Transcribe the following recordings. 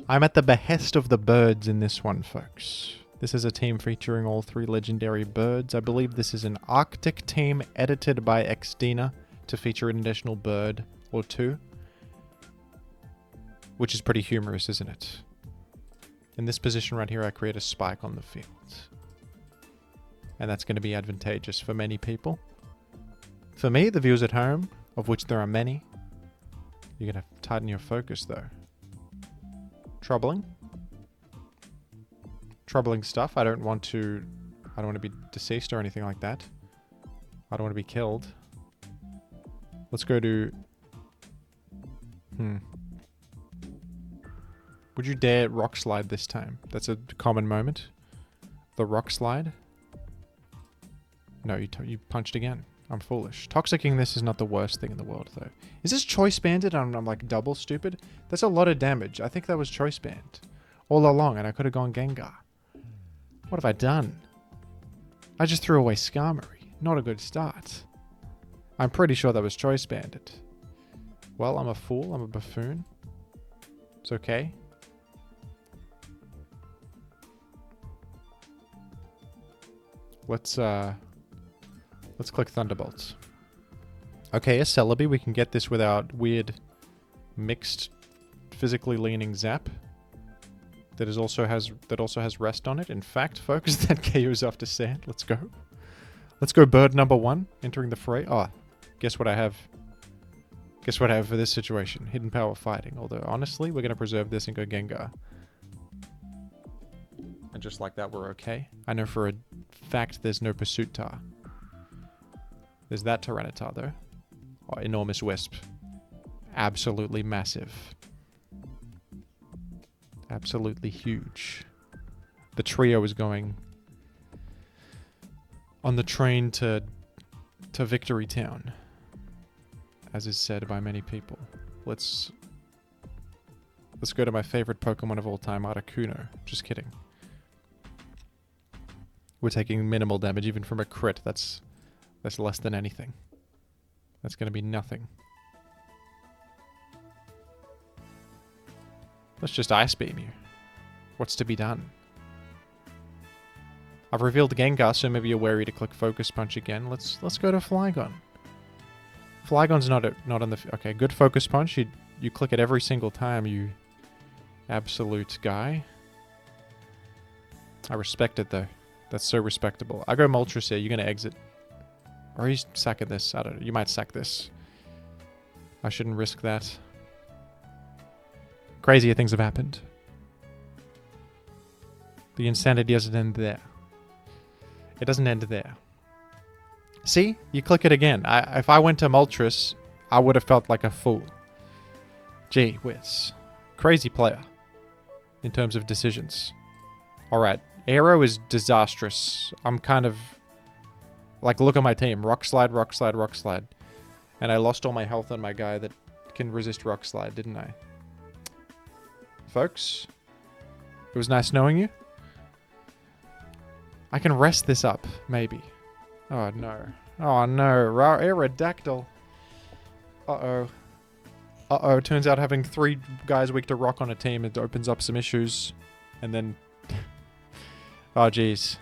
I'm at the behest of the birds in this one, folks. This is a team featuring all 3 legendary birds. I believe this is an Arctic team edited by xtina to feature an additional bird or 2. Which is pretty humorous, isn't it? In this position right here, I create a spike on the field. And that's going to be advantageous for many people. For me, the viewers at home, of which there are many, you're going to tighten your focus though. Troubling. Troubling stuff. I don't want to be deceased or anything like that. I don't want to be killed. Let's go to... Would you dare rock slide this time? That's a common moment. The rock slide. No, you punched again. I'm foolish. Toxicking this is not the worst thing in the world, though. Is this choice banded? I'm like double stupid. That's a lot of damage. I think that was choice banned all along, and I could have gone Gengar. What have I done? I just threw away Skarmory. Not a good start. I'm pretty sure that was choice banded. Well, I'm a fool. I'm a buffoon. It's okay. Let's click Thunderbolts. Okay, a Celebi. We can get this without weird mixed physically leaning zap. That also has rest on it. In fact, folks, that KO's off to sand. Let's go. Let's go bird number 1 entering the fray. Oh, guess what I have? Guess what I have for this situation? Hidden power fighting. Although honestly, we're gonna preserve this and go Gengar. And just like that, we're okay. I know for a fact there's no Pursuit Tar. There's that Tyranitar though. Oh, enormous Wisp. Absolutely massive. Absolutely huge. The trio is going on the train to Victory Town, as is said by many people. Let's go to my favorite Pokemon of all time, Articuno. Just kidding. We're taking minimal damage even from a crit. That's less than anything. That's going to be nothing. Let's just Ice Beam you. What's to be done? I've revealed Gengar, so maybe you're wary to click Focus Punch again. Let's go to Flygon. Flygon's not on the... Okay, good Focus Punch. You click it every single time, you absolute guy. I respect it, though. That's so respectable. I go Moltres here. You're going to exit. Or he's sacking this. I don't know. You might sack this. I shouldn't risk that. Crazier things have happened. The insanity doesn't end there. It doesn't end there. See? You click it again. If I went to Moltres, I would have felt like a fool. Gee whiz. Crazy player. In terms of decisions. Alright. Aero is disastrous. I'm kind of... Like, look at my team. Rock Slide, Rock Slide, Rock Slide. And I lost all my health on my guy that can resist Rock Slide, didn't I? Folks, it was nice knowing you. I can rest this up, maybe. Oh, no. Oh, no. Aerodactyl. Uh-oh. Uh-oh. Turns out having 3 guys weak to rock on a team, it opens up some issues. And then... oh, jeez.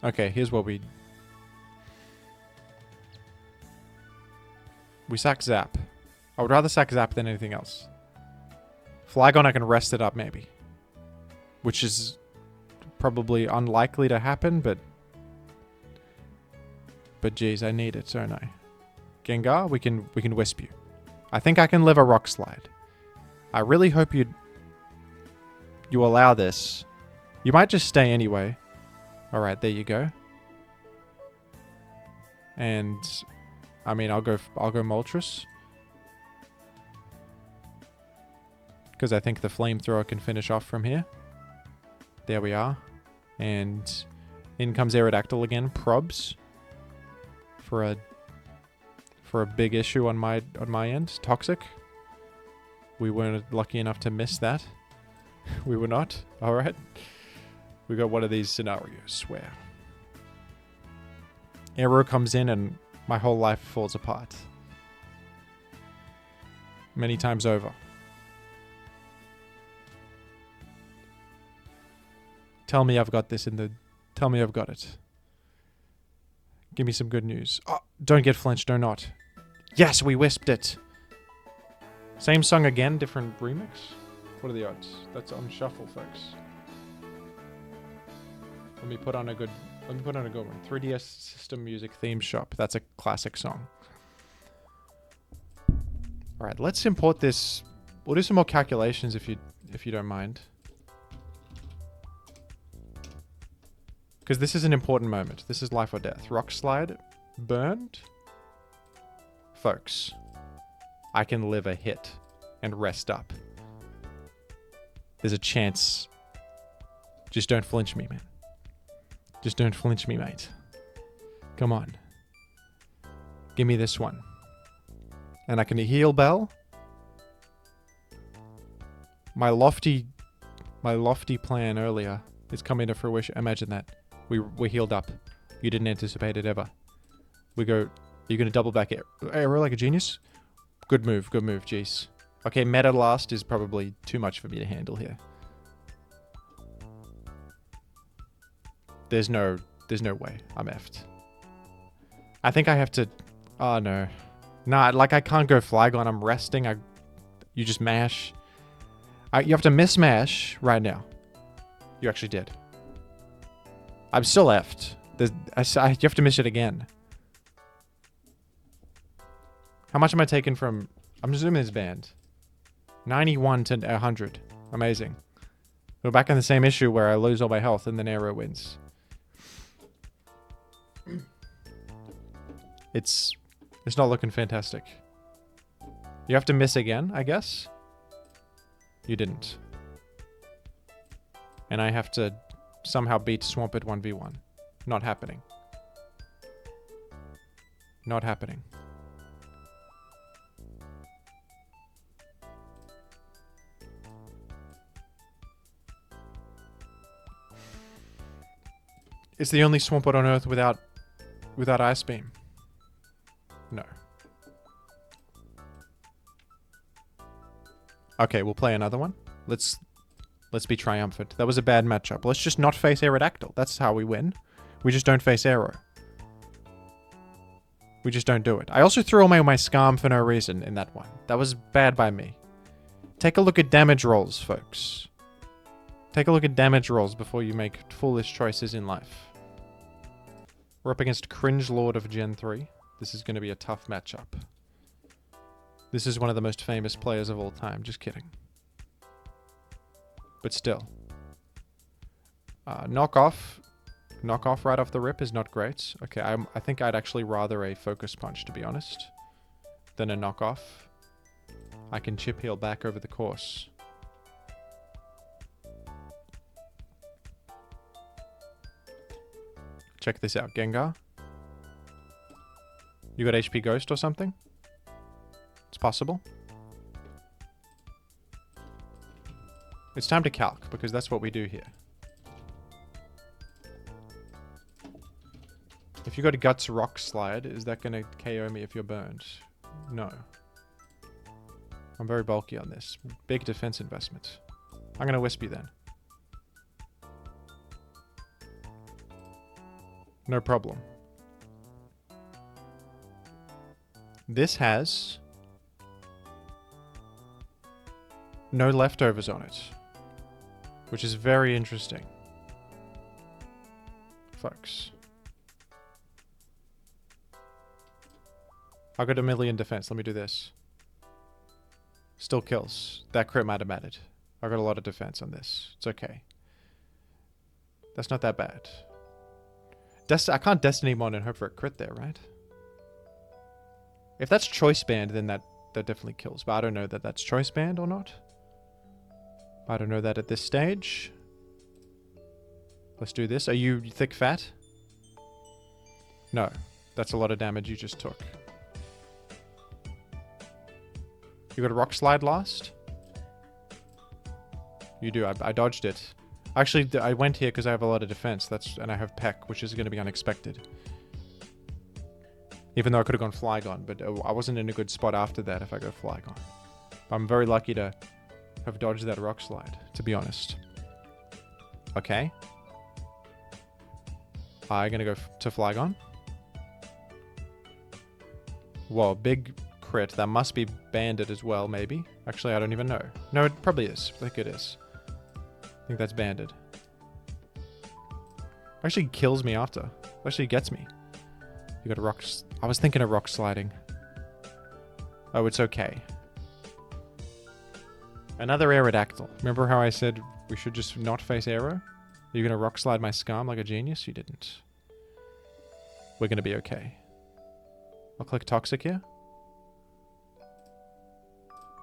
Okay, here's what we sack Zap. I would rather sack Zap than anything else. Flygon, I can rest it up, maybe. Which is probably unlikely to happen, but geez, I need it, don't I? Gengar, we can Wisp you. I think I can live a Rock Slide. I really hope you allow this. You might just stay anyway. Alright, there you go. And I mean, I'll go Moltres. Because I think the Flamethrower can finish off from here. There we are. And in comes Aerodactyl again. Probs. For a big issue on my end. Toxic. We weren't lucky enough to miss that. We were not. Alright. We got one of these scenarios where Aero comes in and My whole life falls apart. Many times over. Tell me I've got this in the... Tell me I've got it. Give me some good news. Oh, don't get flinched, do not. Yes, we wisped it. Same song again, different remix? What are the odds? That's on shuffle, folks. Let me put on a good one. 3DS System Music Theme Shop. That's a classic song. Alright, let's import this. We'll do some more calculations if you don't mind. Because this is an important moment. This is life or death. Rock slide. Burned. Folks. I can live a hit. And rest up. There's a chance. Just don't flinch me, man. Just don't flinch me, mate. Come on. Give me this one. And I can heal Bell. My lofty plan earlier is coming to fruition. Imagine that. We healed up. You didn't anticipate it ever. We go... You're going to double back arrow like a genius? Good move, jeez. Okay, Metagross is probably too much for me to handle here. There's no way. I'm effed. I think I have to... Oh, no. Nah, like I can't go Flygon. I'm resting. You just mash. You have to miss mash right now. You actually did. I'm still effed. You have to miss it again. How much am I taking from... I'm assuming it's banned. 91 to 100. Amazing. We're back in the same issue where I lose all my health and then arrow wins. It's not looking fantastic. You have to miss again, I guess? You didn't. And I have to somehow beat Swampert 1v1. Not happening. Not happening. It's the only Swampert on Earth without Ice Beam. No. Okay, we'll play another one. Let's be triumphant. That was a bad matchup. Let's just not face Aerodactyl. That's how we win. We just don't face Aero. We just don't do it. I also threw away my Skarm for no reason in that one. That was bad by me. Take a look at damage rolls, folks. Take a look at damage rolls before you make foolish choices in life. We're up against Cringe Lord of Gen 3. This is going to be a tough matchup. This is one of the most famous players of all time. Just kidding. But still. Knockoff right off the rip is not great. Okay, I think I'd actually rather a Focus Punch, to be honest, than a knockoff. I can chip heal back over the course. Check this out, Gengar. You got HP Ghost or something? It's possible. It's time to calc, because that's what we do here. If you got a Guts Rock Slide, is that going to KO me if you're burned? No. I'm very bulky on this. Big defense investment. I'm going to Wisp you then. No problem. This has no leftovers on it, which is very interesting, folks. I got a million defense. Let me do this. Still kills. That crit might have mattered. I got a lot of defense on this. It's okay. That's not that bad. I can't Destiny Mod and hope for a crit there, right? If that's Choice Band, then that definitely kills. But I don't know that that's Choice Band or not. I don't know that at this stage. Let's do this. Are you thick fat? No. That's a lot of damage you just took. You got a Rock Slide last? You do. I dodged it. Actually, I went here because I have a lot of defense. And I have Peck, which is going to be unexpected. Even though I could have gone Flygon, but I wasn't in a good spot after that if I go Flygon. I'm very lucky to have dodged that Rock Slide, to be honest. Okay. I'm going to go to Flygon. Whoa, big crit. That must be banded as well, maybe. Actually, I don't even know. No, it probably is. I think it is. I think that's banded. Actually kills me after. Actually gets me. You got a rock... I was thinking of Rock Sliding. Oh, it's okay. Another Aerodactyl. Remember how I said we should just not face Aero? Are you going to Rock Slide my Skarm like a genius? You didn't. We're going to be okay. I'll click Toxic here.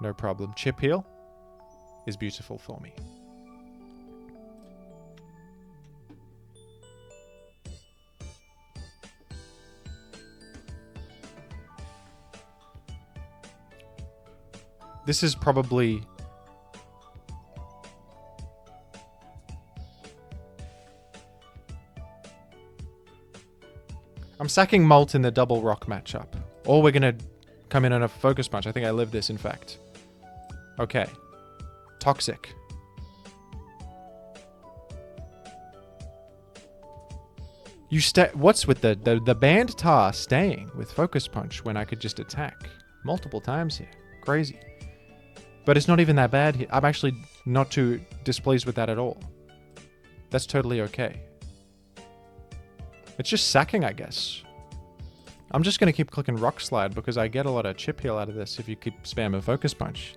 No problem. Chip Heal is beautiful for me. This is probably... I'm sacking Molt in the double rock matchup. Or we're going to come in on a Focus Punch. I think I lived this, in fact. Okay. Toxic. You stay... What's with the banned tar staying with Focus Punch when I could just attack multiple times here? Crazy. But it's not even that bad here. I'm actually not too displeased with that at all. That's totally okay. It's just sacking, I guess. I'm just going to keep clicking Rock Slide because I get a lot of Chip Heal out of this if you keep spamming Focus Punch.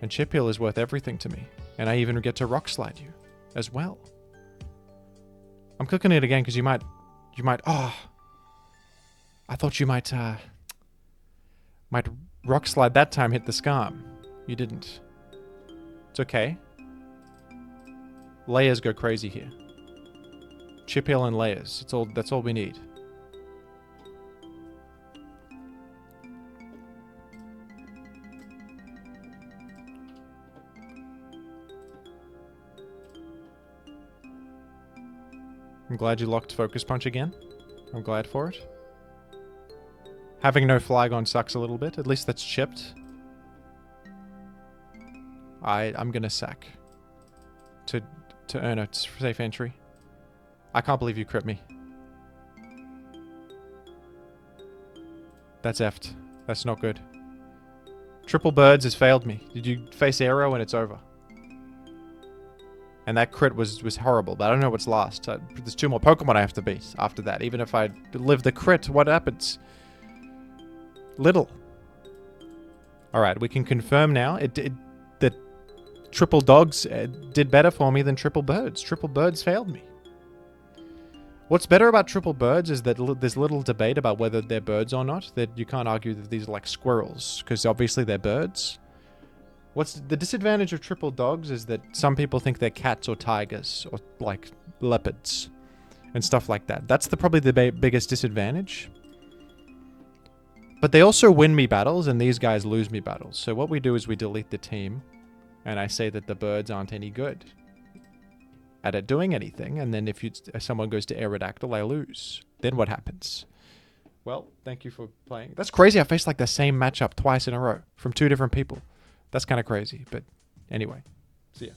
And Chip Heal is worth everything to me. And I even get to Rock Slide you as well. I'm clicking it again because you might, oh. I thought you might Rock Slide that time, hit the Skarm. You didn't. It's okay. Layers go crazy here. Chip Heal and layers. That's all we need. I'm glad you locked Focus Punch again. I'm glad for it. Having no Flygon sucks a little bit. At least that's chipped. I'm gonna sack. To earn a safe entry. I can't believe you crit me. That's effed. That's not good. Triple Birds has failed me. Did you face Aero and it's over? And that crit was horrible, but I don't know what's last. There's 2 more Pokemon I have to beat after that. Even if I live the crit, what happens? Little. Alright, we can confirm now. That Triple Dogs did better for me than Triple Birds. Triple Birds failed me. What's better about Triple Birds is that there's little debate about whether they're birds or not. That you can't argue that these are like squirrels, because obviously they're birds. What's the disadvantage of Triple Dogs is that some people think they're cats or tigers or like leopards and stuff like that. That's probably the biggest disadvantage. But they also win me battles and these guys lose me battles. So what we do is we delete the team and I say that the birds aren't any good at doing anything. And then if someone goes to Aerodactyl, I lose. Then what happens? Well, thank you for playing. That's crazy. I faced like the same matchup twice in a row from 2 different people. That's kind of crazy, but anyway, see ya.